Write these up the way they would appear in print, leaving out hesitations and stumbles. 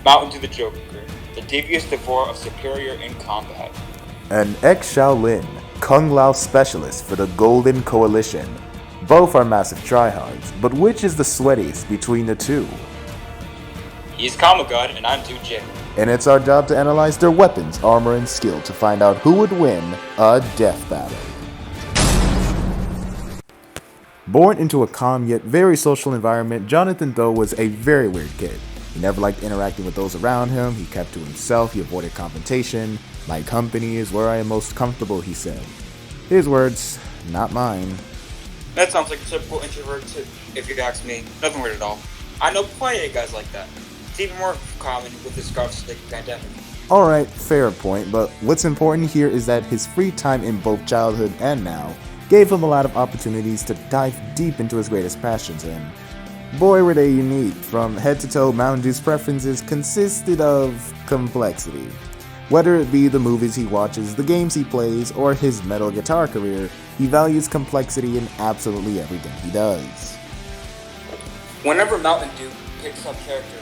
MtnDewTheJoker, the devious Devore of superior in combat. And xShaolin, Kung Lao specialist for the Golden Coalition. Both are massive tryhards, but which is the sweatiest between the two? He's Kombat and I'm DewJ. And it's our job to analyze their weapons, armor, and skill to find out who would win a death battle. Born into a calm yet very social environment, Jonathan though was a very weird kid. He never liked interacting with those around him, he kept to himself, he avoided confrontation. "My company is where I am most comfortable," he said. His words, not mine. That sounds like a typical introvert too, if you'd ask me. Nothing weird at all. I know plenty of guys like that. It's even more common with this garbage pandemic. Alright, fair point, but what's important here is that his free time in both childhood and now gave him a lot of opportunities to dive deep into his greatest passions, and boy were they unique. From head to toe, MtnDew's preferences consisted of complexity. Whether it be the movies he watches, the games he plays, or his metal guitar career, he values complexity in absolutely everything he does. Whenever MtnDew picks up character,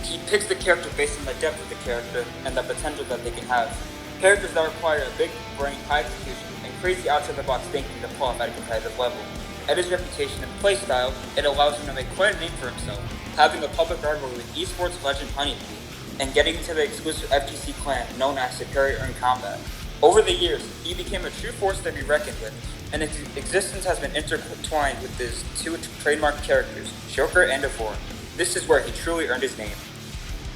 he picks the character based on the depth of the character and the potential that they can have. Characters that require a big brain, high execution, and crazy outside-the-box thinking to pull off at a competitive level. At his reputation and playstyle, it allows him to make quite a name for himself, having a public rivalry with esports legend Honeybee, and getting into the exclusive FGC clan known as Superior in Combat. Over the years, he became a true force to be reckoned with, and his existence has been intertwined with his two trademark characters, Joker and Devore. This is where he truly earned his name.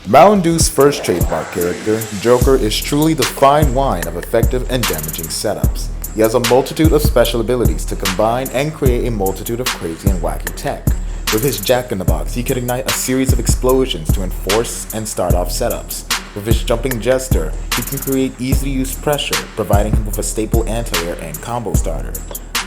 MtnDew's first trademark character, Joker, is truly the fine wine of effective and damaging setups. He has a multitude of special abilities to combine and create a multitude of crazy and wacky tech. With his Jack-in-the-Box, he can ignite a series of explosions to enforce and start off setups. With his Jumping Jester, he can create easy-to-use pressure, providing him with a staple anti-air and combo starter.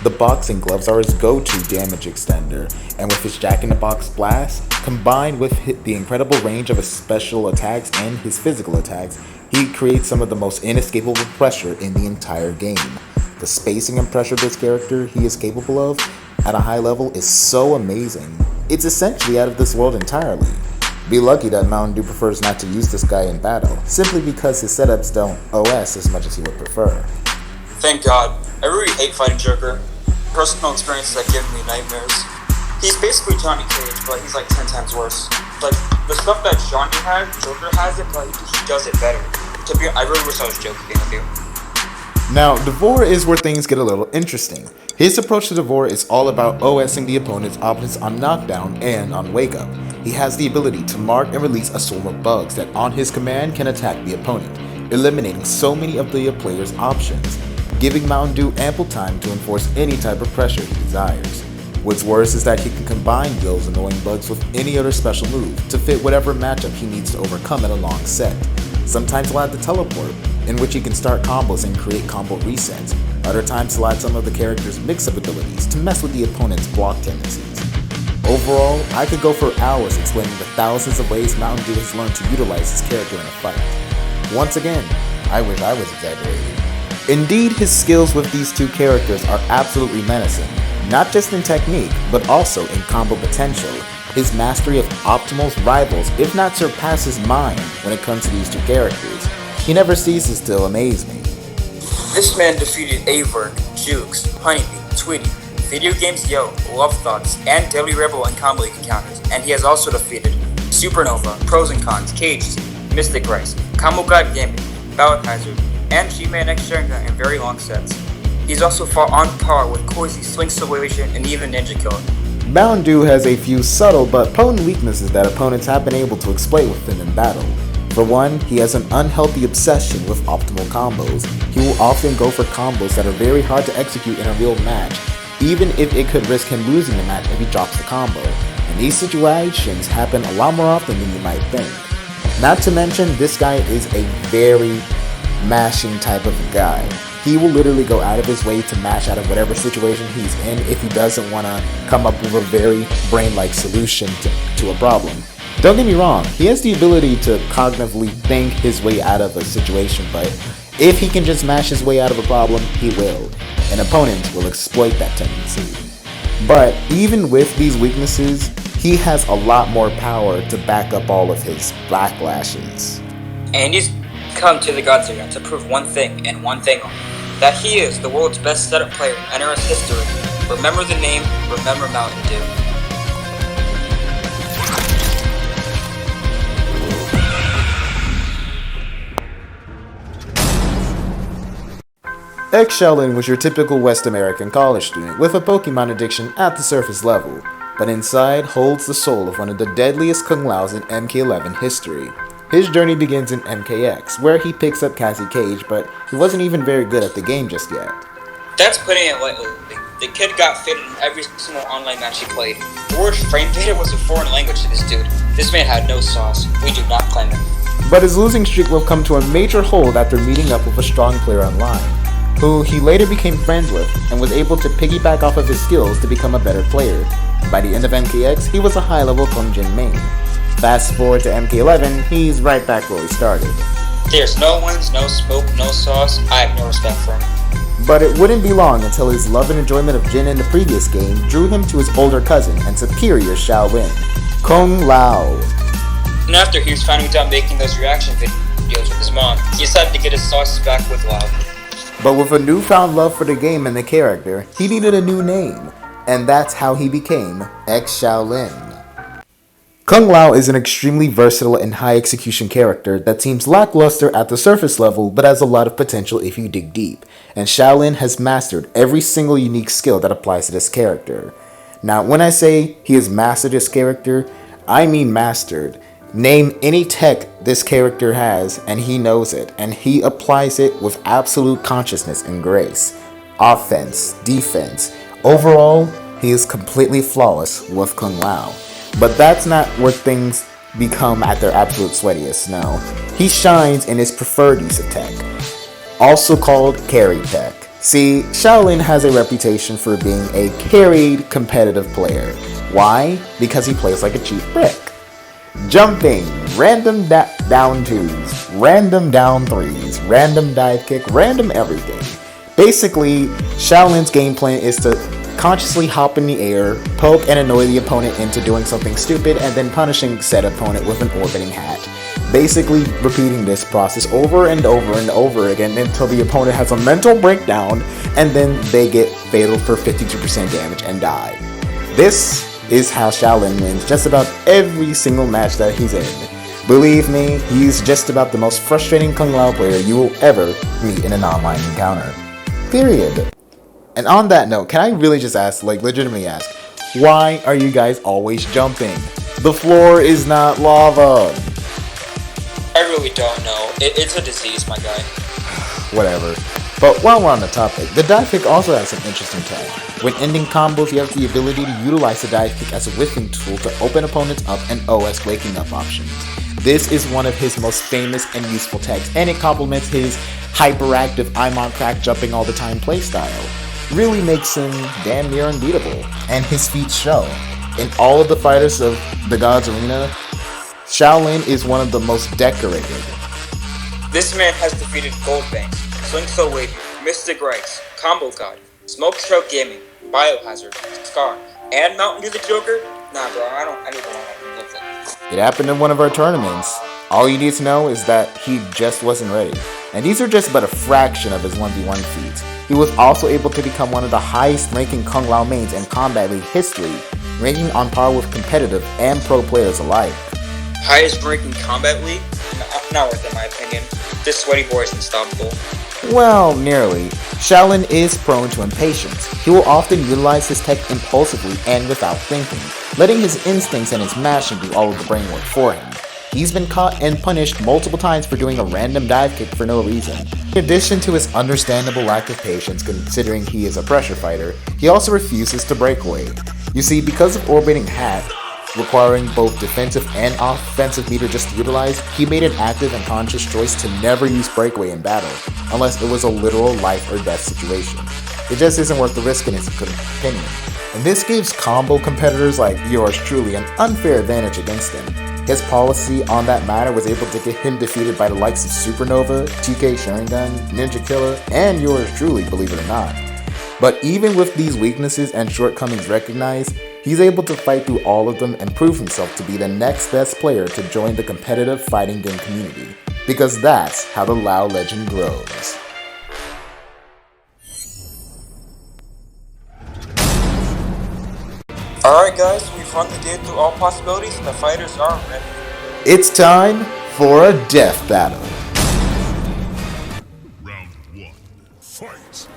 The boxing gloves are his go-to damage extender, and with his Jack-in-the-Box blast, combined with the incredible range of his special attacks and his physical attacks, he creates some of the most inescapable pressure in the entire game. The spacing and pressure this character he is capable of at a high level is so amazing. It's essentially out of this world entirely. Be lucky that MtnDew prefers not to use this guy in battle, simply because his setups don't OS as much as he would prefer. Thank God. I really hate fighting Joker. Personal experiences have given me nightmares. He's basically Johnny Cage, but he's like 10 times worse. Like, the stuff that Johnny had, Joker has it, but he does it better. I really wish I was joking with you. Now, Devore is where things get a little interesting. His approach to Devore is all about OSing the opponent's on knockdown and on wake up. He has the ability to mark and release a swarm of bugs that on his command can attack the opponent, eliminating so many of the player's options, giving MtnDew ample time to enforce any type of pressure he desires. What's worse is that he can combine those annoying bugs with any other special move to fit whatever matchup he needs to overcome in a long set. Sometimes he'll add the teleport, in which he can start combos and create combo resets. Other times he'll add some of the character's mix-up abilities to mess with the opponent's block tendencies. Overall, I could go for hours explaining the thousands of ways MtnDew has learned to utilize his character in a fight. Once again, I wish I was exaggerating. Indeed, his skills with these two characters are absolutely menacing, not just in technique, but also in combo potential. His mastery of Optimal's rivals, if not surpasses mine when it comes to these two characters. He never ceases to amaze me. This man defeated Averk, Jukes, Honeybee, Tweety, Video Games Yo, Love Thoughts, and Deadly Rebel in combo encounters, and he has also defeated Supernova, Pros and Cons, Cage, Mystic Rice, Combo God Gambit, Ballot Hazard, and G-Man X Jenga in very long sets. He's also fought on par with Koizi, Swing Situation, and even Ninja Killer. MtnDew has a few subtle but potent weaknesses that opponents have been able to exploit with him in battle. For one, he has an unhealthy obsession with optimal combos. He will often go for combos that are very hard to execute in a real match, even if it could risk him losing the match if he drops the combo. And these situations happen a lot more often than you might think. Not to mention, this guy is a very mashing type of guy. He will literally go out of his way to mash out of whatever situation he's in if he doesn't want to come up with a very brain-like solution to a problem. Don't get me wrong, he has the ability to cognitively think his way out of a situation, but if he can just mash his way out of a problem, he will, and opponents will exploit that tendency. But even with these weaknesses, he has a lot more power to back up all of his backlashes. And he's come to the Gods Arena to prove one thing and one thing only, that he is the world's best setup player in NRS history. Remember the name, remember Mountain Dew. xShaolin was your typical West American college student with a Pokemon addiction at the surface level, but inside holds the soul of one of the deadliest Kung Laos in MK11 history. His journey begins in MKX, where he picks up Cassie Cage, but he wasn't even very good at the game just yet. That's putting it lightly. The kid got fitted in every single online match he played. The word frame data was a foreign language to this dude. This man had no sauce. We do not claim it. But his losing streak will come to a major hold after meeting up with a strong player online, who he later became friends with and was able to piggyback off of his skills to become a better player. By the end of MKX, he was a high-level Kung Jin main. Fast forward to MK11, he's right back where he started. There's no wins, no smoke, no sauce. I have no respect for him. But it wouldn't be long until his love and enjoyment of Jin in the previous game drew him to his older cousin and superior Xiaolin, Kung Lao. And after he was finally done making those reaction videos with his mom, he decided to get his sauce back with Lao. But with a newfound love for the game and the character, he needed a new name, and that's how he became xShaolin. Kung Lao is an extremely versatile and high execution character that seems lackluster at the surface level but has a lot of potential if you dig deep, and Shaolin has mastered every single unique skill that applies to this character. Now when I say he has mastered this character, I mean mastered. Name any tech this character has and he knows it, and he applies it with absolute consciousness and grace. Offense, defense, overall, he is completely flawless with Kung Lao. But that's not where things become at their absolute sweatiest, no. He shines in his preferred use of tech, also called carry tech. See, Shaolin has a reputation for being a carried competitive player. Why? Because he plays like a cheap brick. Jumping, random down twos, random down threes, random dive kick, random everything. Basically, Shaolin's game plan is to consciously hop in the air, poke and annoy the opponent into doing something stupid, and then punishing said opponent with an orbiting hat. Basically repeating this process over and over and over again until the opponent has a mental breakdown and then they get fatal for 52% damage and die. This is how Shaolin wins just about every single match that he's in. Believe me, he's just about the most frustrating Kung Lao player you will ever meet in an online encounter. Period. And on that note, can I really just ask, legitimately ask, why are you guys always jumping? The floor is not lava. I really don't know. It's a disease, my guy. Whatever. But while we're on the topic, the dive kick also has some interesting tech. When ending combos, you have the ability to utilize the dive kick as a whiffing tool to open opponents up and OS waking up options. This is one of his most famous and useful techs, and it complements his hyperactive I'm on crack jumping all the time playstyle. Really makes him damn near unbeatable, and his feats show. In all of the fighters of the Gods Arena, Shaolin is one of the most decorated. This man has defeated Goldbank, Slink So Wavy, Mystic Rice, Combo God, Smoke Stroke Gaming, Biohazard, Scar, and MtnDewTheJoker? Nah bro, I don't want to live it. It happened in one of our tournaments. All you need to know is that he just wasn't ready. And these are just but a fraction of his 1v1 feats. He was also able to become one of the highest ranking Kung Lao mains in Combat League history, ranking on par with competitive and pro players alike. Highest ranking Combat League? Not worth it in my opinion. This sweaty boy is unstoppable. Well, nearly. Shaolin is prone to impatience. He will often utilize his tech impulsively and without thinking, letting his instincts and his mashing do all of the brain work for him. He's been caught and punished multiple times for doing a random dive kick for no reason. In addition to his understandable lack of patience considering he is a pressure fighter, he also refuses to break away. You see, because of orbiting hat, requiring both defensive and offensive meter just to utilize, he made an active and conscious choice to never use breakaway in battle, unless it was a literal life or death situation. It just isn't worth the risk in his opinion. And this gives combo competitors like yours truly an unfair advantage against him. His policy on that matter was able to get him defeated by the likes of Supernova, TK Sharingan, Ninja Killer, and yours truly, believe it or not. But even with these weaknesses and shortcomings recognized, He's able to fight through all of them and prove himself to be the next best player to join the competitive fighting game community, because that's how the Lao legend grows. Alright guys, we've run the game through all possibilities and the fighters are ready. It's time for a death battle. Round 1. Fight!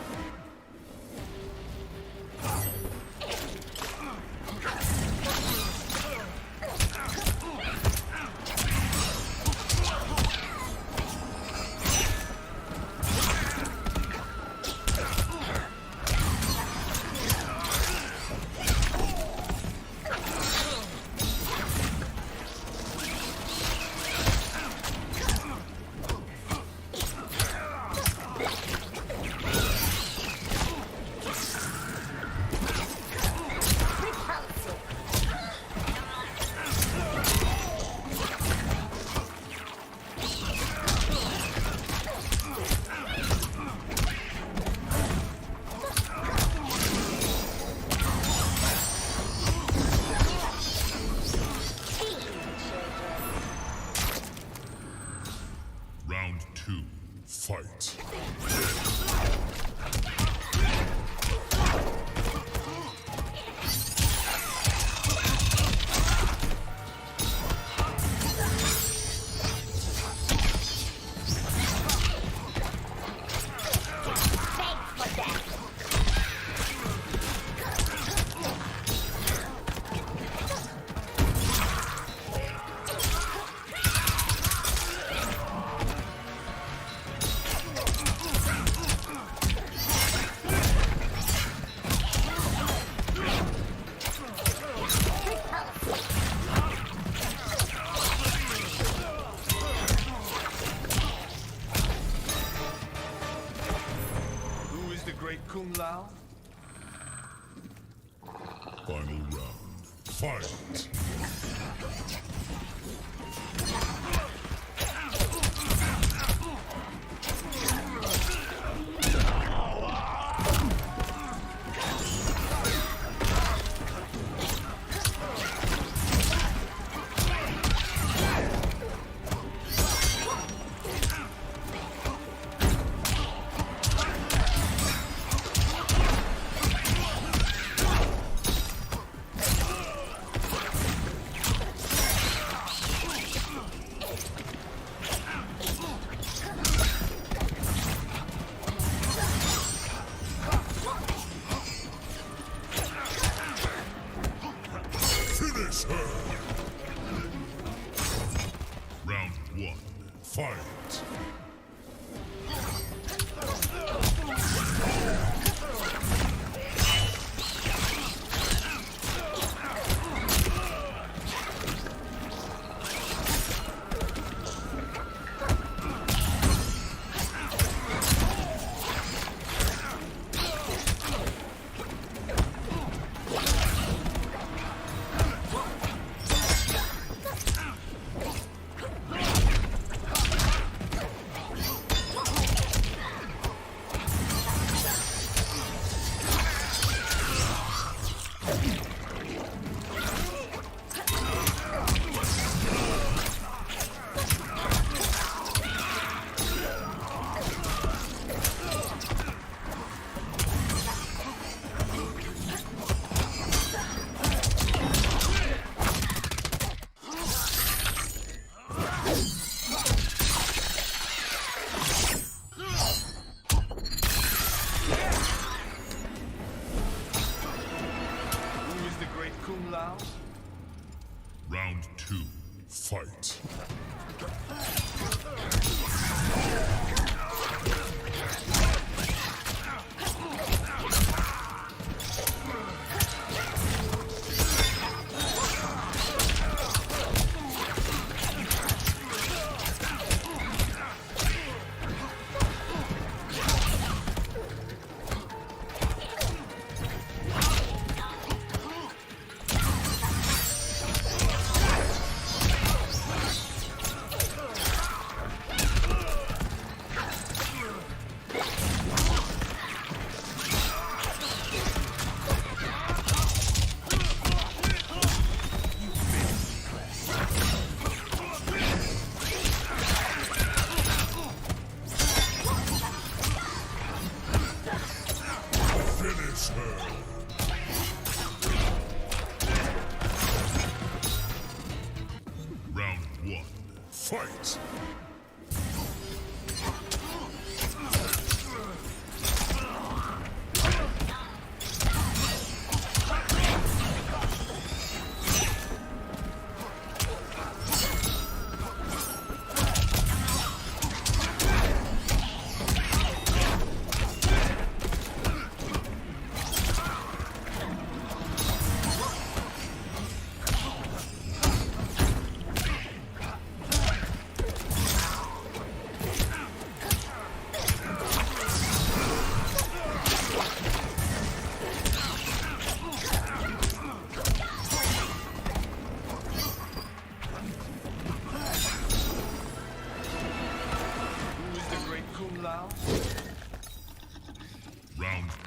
Round 2. Fight! Kung Lao? Final round. Fight!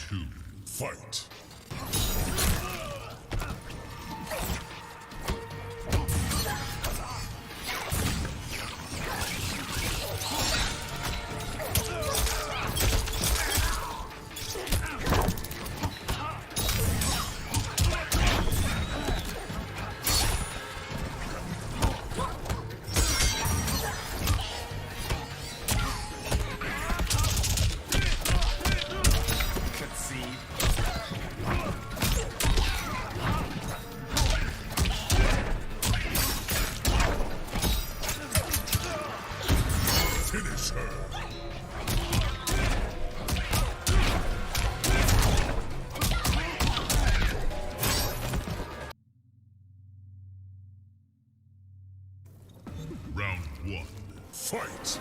2, fight. Finish her. Round 1, fight.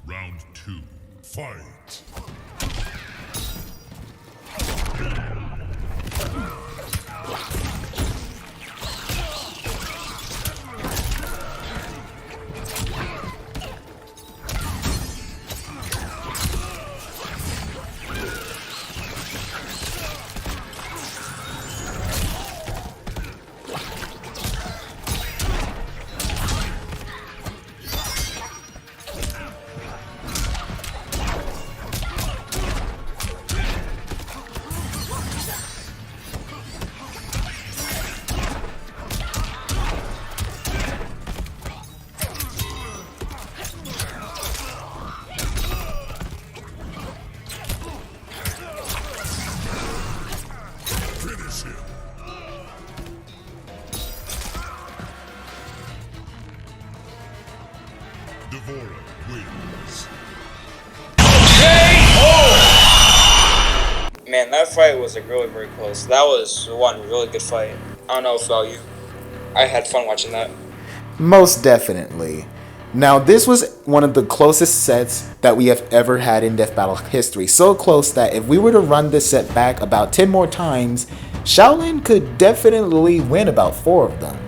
Round 2, fight. Finish him. Devora wins. Man, that fight was like really very close. That was one really good fight. I don't know about you. I had fun watching that. Most definitely. Now, this was one of the closest sets that we have ever had in Death Battle history. So close that if we were to run this set back about 10 more times, Shaolin could definitely win about 4 of them.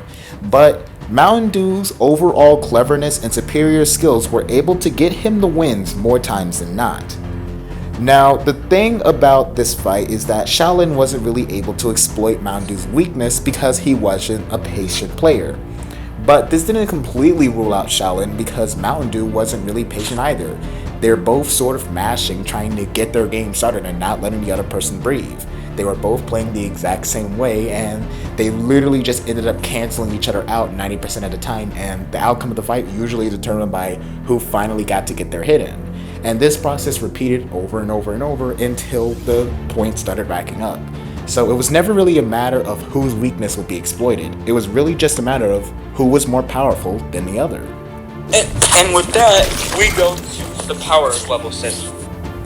But MtnDew's overall cleverness and superior skills were able to get him the wins more times than not. Now, the thing about this fight is that Shaolin wasn't really able to exploit MtnDew's weakness because he wasn't a patient player. But this didn't completely rule out Shaolin because MtnDew wasn't really patient either. They're both sort of mashing, trying to get their game started and not letting the other person breathe. They were both playing the exact same way, and they literally just ended up canceling each other out 90% of the time, and the outcome of the fight usually determined by who finally got to get their hit in. And this process repeated over and over and over until the points started racking up. So it was never really a matter of whose weakness would be exploited. It was really just a matter of who was more powerful than the other. And with that, we go to the power level system.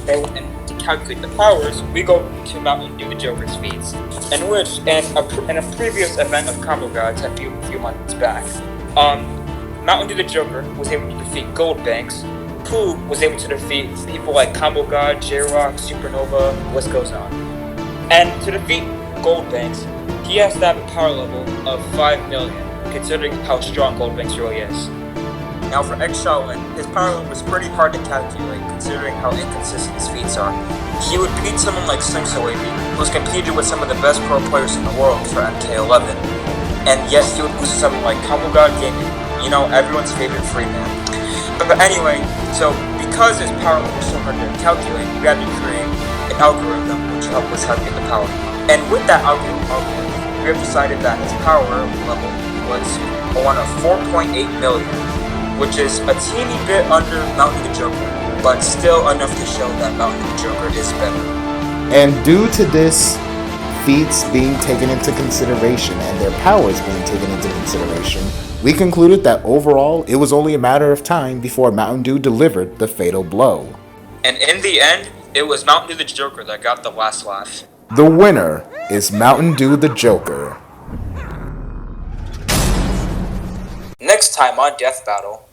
And to calculate the powers, we go to MtnDewTheJoker's feats, in which, in a previous event of Combo Gods a few months back, MtnDewTheJoker was able to defeat Goldbanks. Pooh was able to defeat people like Combo God, J-Rock, Supernova, list goes on. And to defeat Goldbanks, he has to have a power level of 5 million, considering how strong Goldbanks really is. Now for xShaolin, his power level was pretty hard to calculate, considering how inconsistent his feats are. He would beat someone like xShaolin, who's competed with some of the best pro players in the world for MK11. And yet he would lose to someone like Combo God Gaming, everyone's favorite free man. But anyway, so because his power level was so hard to calculate, we had to create an algorithm which helped us how to get the power. And with that algorithm, we have decided that his power level was one of 4.8 million, which is a teeny bit under MtnDewTheJoker, but still enough to show that MtnDewTheJoker is better. And due to this feats being taken into consideration and their powers being taken into consideration, we concluded that overall it was only a matter of time before MtnDew delivered the fatal blow. And in the end, it was MtnDewTheJoker that got the last laugh. The winner is MtnDewTheJoker. Next time on Death Battle,